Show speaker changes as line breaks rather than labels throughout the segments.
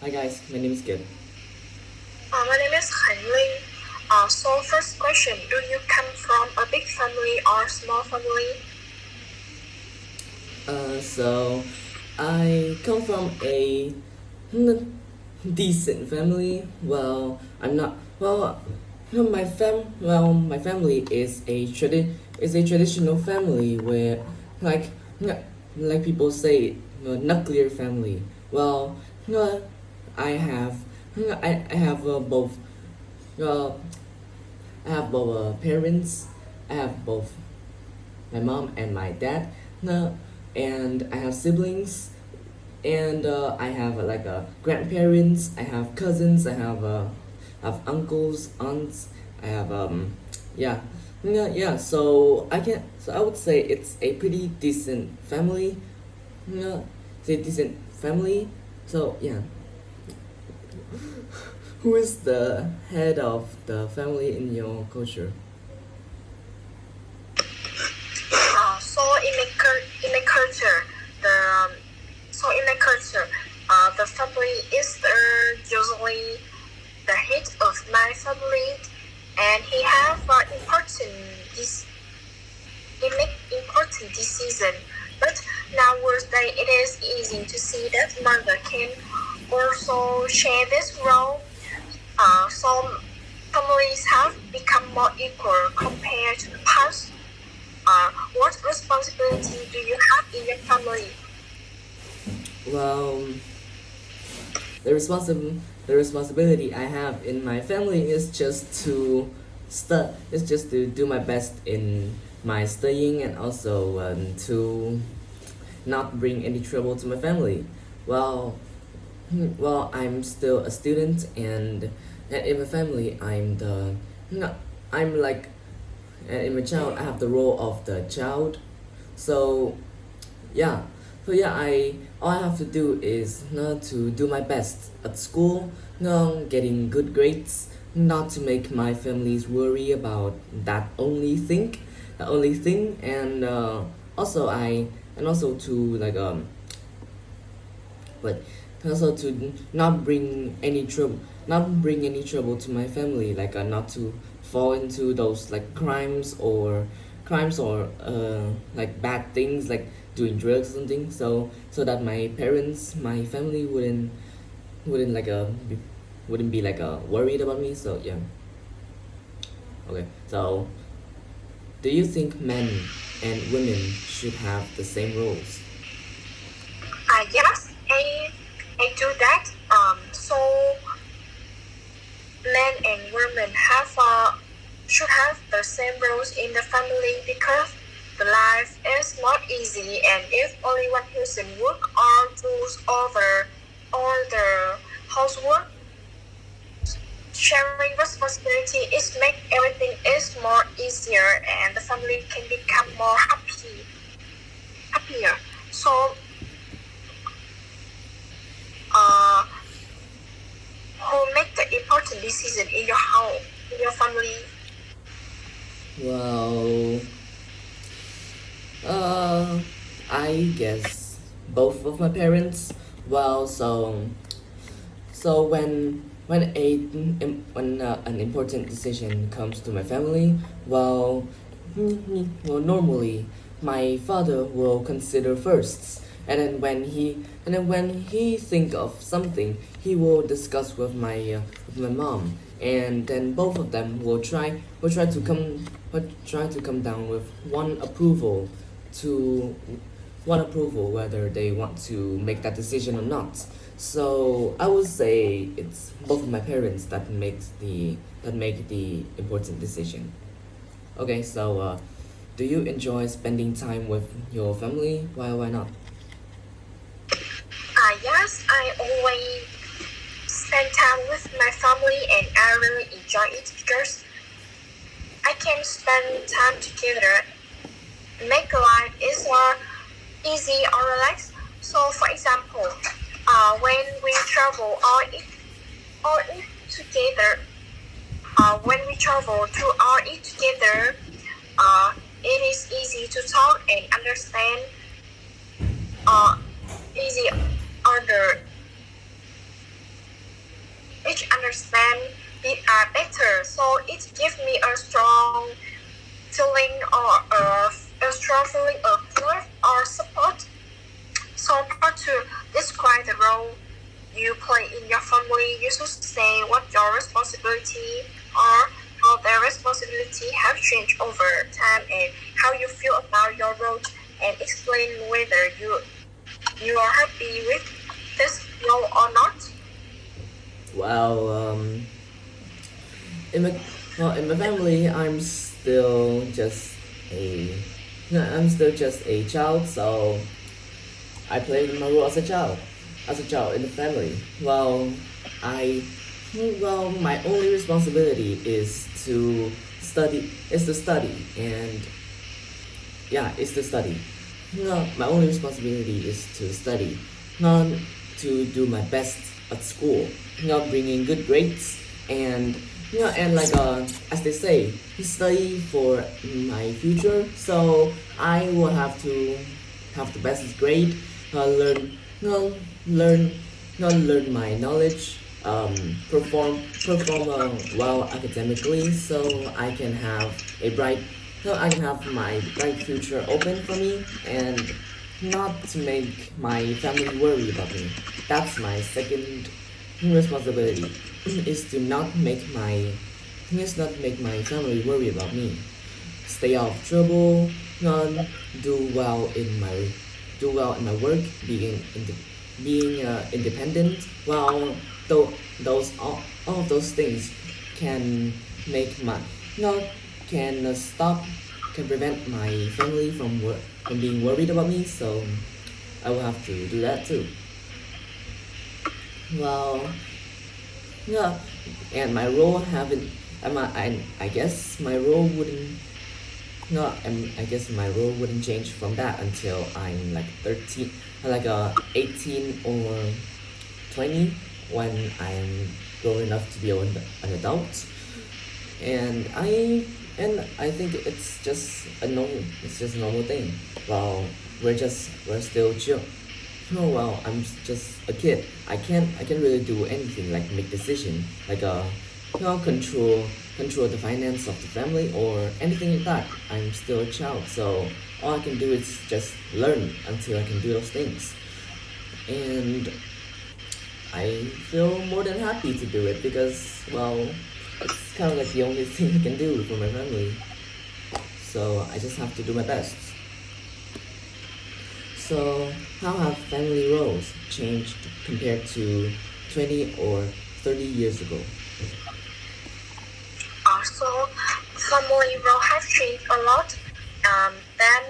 Hi guys, my name is Kid.
My name is Ling. So first question, do you come from a big family or small family?
So I come from a decent family. Well, I'm not. Well, no, my family is a traditional family where like like people say nuclear family. Well, no, I have I have both uh, I have both parents. I have both my mom and my dad. No, and I have siblings, and I have grandparents. I have cousins. I have uncles, aunts. I have yeah, yeah. So I can. So I would say it's a pretty decent family. Yeah, it's a decent family. So yeah, who is the head of the family in your culture?
So in my culture, the in my culture, the family is usually the head of my family, and he have this he make important decision. But nowadays it is easy to see that mother can also share this role. Some families have become more equal compared to the past. What responsibility do you have in your family?
Well, the responsibility I have in my family is just to is just to do my best in my studying and also to not bring any trouble to my family. Well, I'm still a student, and in my family, no, I'm like, and in my child, I have the role of the child. So yeah, I all I have to do is not to do my best at school, no, getting good grades, not to make my families worry about that only thing, and also I and also to but also to not bring any trouble to my family, not to fall into those like crimes or like bad things like doing drugs or something. So that my parents, my family wouldn't wouldn't be worried about me. So yeah, okay. So do you think men and women should have the same roles?
Yes, I do that. So men and women have should have the same roles in the family because the life is not easy, and if only one person work or rules over all the housework, sharing responsibility is make everything is more easier, and the family can become more happier. So uh, who make the important decision in your home, in your family?
Well, uh, I guess both of my parents. Well, so when an important decision comes to my family, well, normally my father will consider first, and then when he think of something, he will discuss with my mom, and then both of them will try to come down with to one approval whether they want to make that decision or not. So I would say it's both of my parents that make the important decision. Okay, so do you enjoy spending time with your family? Why not?
Yes, I always spend time with my family, and I really enjoy it because I can spend time together, make life is more easy or relaxed. So, for example, when we travel or eat together, when we travel to or eat together, it is easy to talk and understand. Uh, easy order much understand it better. So it gives me a feeling or a strong feeling of love or support. So part two, describe the role you play in your family. You should say what your responsibility are, how their responsibility have changed over time, and how you feel about your role, and explain whether you are happy with this role or not.
Well, in my in my family, a I'm still just a child, so I played my role as a child in the family. I my only responsibility is to study, and yeah, is to study. No, my only responsibility is to study, not to do my best at school, bringing good grades, and and like as they say, study for my future. So I will have the best grade, learn, learn, learn my knowledge, perform well academically, so I can have a bright, I can have my bright future open for me, and not to make my family worry about me. That's my second responsibility, is to not make my family worry about me. Stay out of trouble, not do well in my work, being independent. Well, though all of those things can make my not can stop can prevent my family from being worried about me. So I will have to do that too. Well, yeah, and my role haven't. I guess my role wouldn't. No, I guess my role wouldn't change from that until I'm like 13, like 18 or 20, when I'm grown enough to be an adult. And I think it's just a normal thing. Well, we're still chill. No, well, I'm just a kid. I can't really do anything like make decision, like control the finance of the family or anything like that. I'm still a child, so all I can do is just learn until I can do those things. And I feel more than happy to do it because, well, it's kind of like the only thing I can do for my family. So I just have to do my best. So, how have family roles changed compared to 20 or 30 years ago?
Also, family role have changed a lot. Then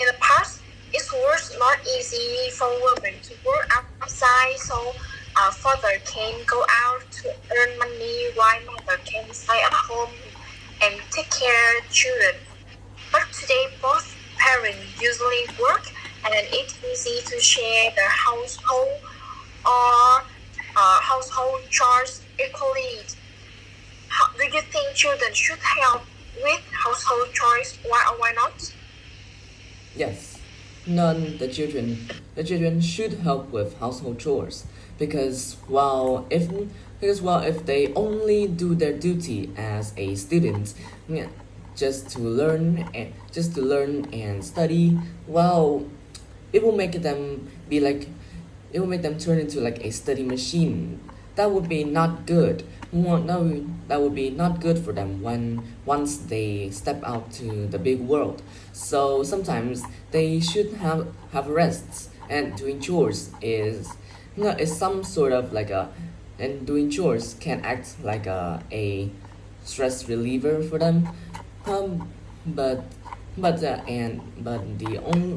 in the past, it was not easy for women to work outside, so father can go out to earn money while mother can stay at home and take care of children. But today, both parents usually work, and it's easy to share the or household chores equally. Do you think children should help with household chores? Why or why not?
Yes, none the children should help with household chores, because if they only do their duty as a student, yeah, just to learn and study, well, it will make them be like it will make them turn into like a study machine. That would be not good. No, that would be not good for them when once they step out to the big world. So sometimes they should have rests, and doing chores is some sort of like a and doing chores can act like a stress reliever for them. Um, but but the only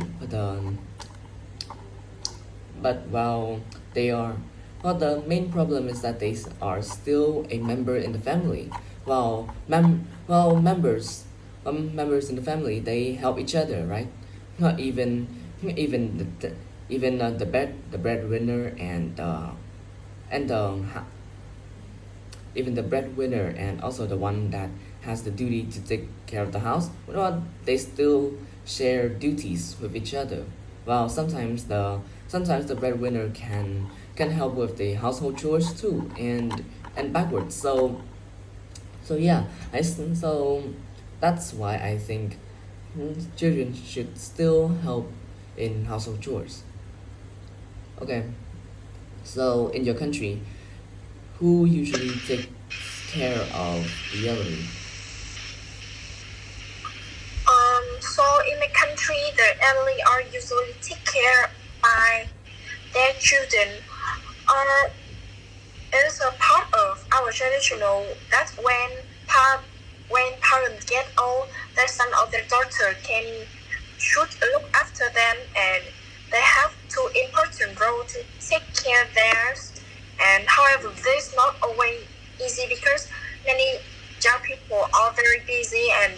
but while they are well, the main problem is that they are still a member in the family. Members in the family, they help each other, right? Not even the breadwinner and even the breadwinner and also the one that has the duty to take care of the house. Well, they still share duties with each other. Well, sometimes the breadwinner can help with the household chores too, and and backwards. So yeah, so that's why I think children should still help in household chores. Okay, so in your country, who usually takes care of the elderly?
So in my country, the elderly are usually taken care by their children. Uh, it is a part of our traditional that when parents get old, their son or their daughter should look after them, and they have two important role to take care of theirs. And however, this is not always easy because many young people are very busy and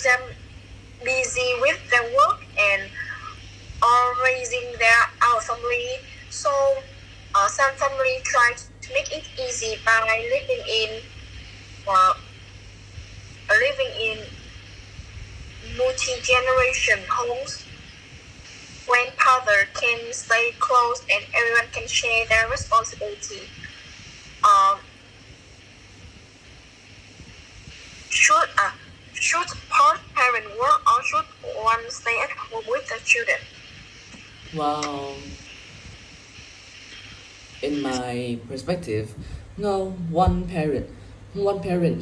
them busy with their work and are raising our family. So some family try to make it easy by uh, living in multi-generation homes when father can stay close and everyone can share their responsibility. Um, should should part parent work or should one stay at home with the children?
Well, in my perspective, no, one parent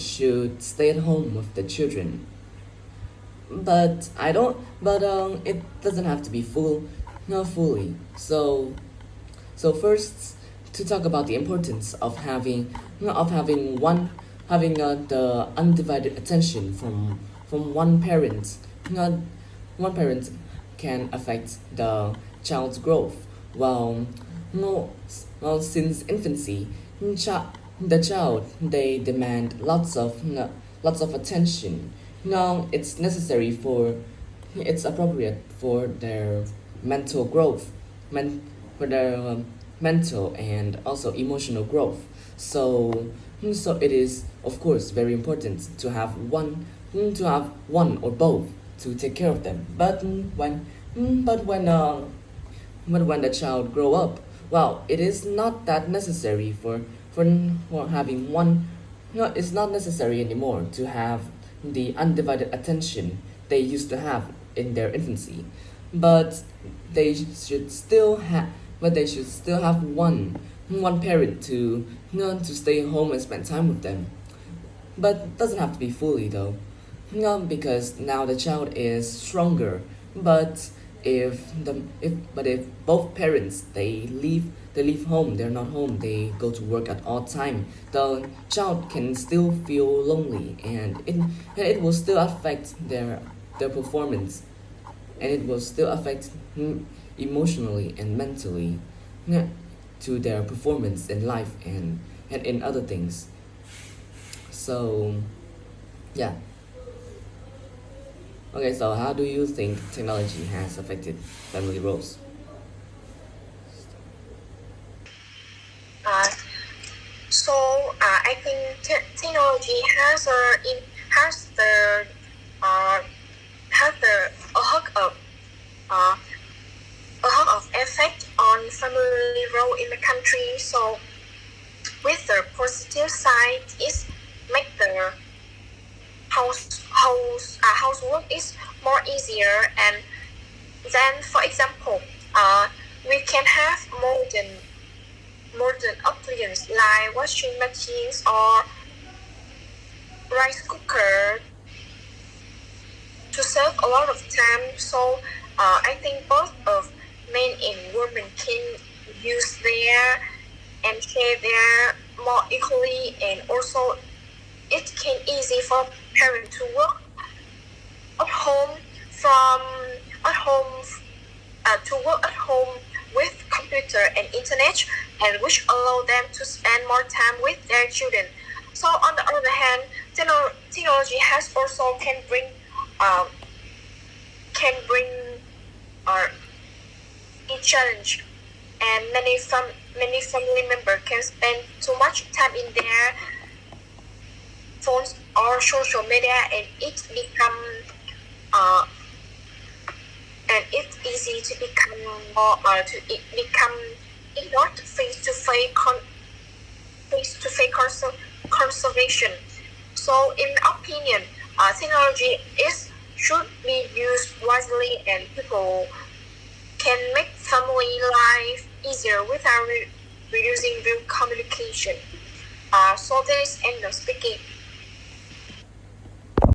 should stay at home with the children. But I don't. But it doesn't have to be not fully. So first, to talk about the importance of having the undivided attention from one parent. Not one parent can affect the child's growth. Well, no, well, since infancy, the child they demand lots of attention. Now it's appropriate for their mental growth, men, for their mental and also emotional growth. So it is of course very important to have one or both to take care of them. But when the child grow up, well, it is not that necessary for having one. No, it's not necessary anymore to have the undivided attention they used to have in their infancy, but they should still have they should still have one parent to stay home and spend time with them. But doesn't have to be fully though. No, because now the child is stronger. But if both parents they leave home, they're not home, they go to work at all time, the child can still feel lonely, and it will still affect their performance, and it will still affect emotionally and mentally, yeah, to their performance in life and in other things. So yeah. Okay, so how do you think technology has affected family roles?
Uh, I think technology has the uh, has the a hook of uh, a hook of effect on family role in the country. So with the positive side is make the housework is more easier, and then for example we can have modern appliances like washing machines or rice cooker to save a lot of time. So I think both of men and women can use their and share their more equally, and also it can easy for parents to work at home from at home to work at home with computer and internet, and which allow them to spend more time with their children. So on the other hand, technology has also um, can bring uh, a challenge, and many family members can spend too much time in their phones or social media, and uh, it's easy to become more to it become not face to face conservation. So, in my opinion, technology is should be used wisely, and people can make family life easier without reducing real communication. So, there is end of speaking.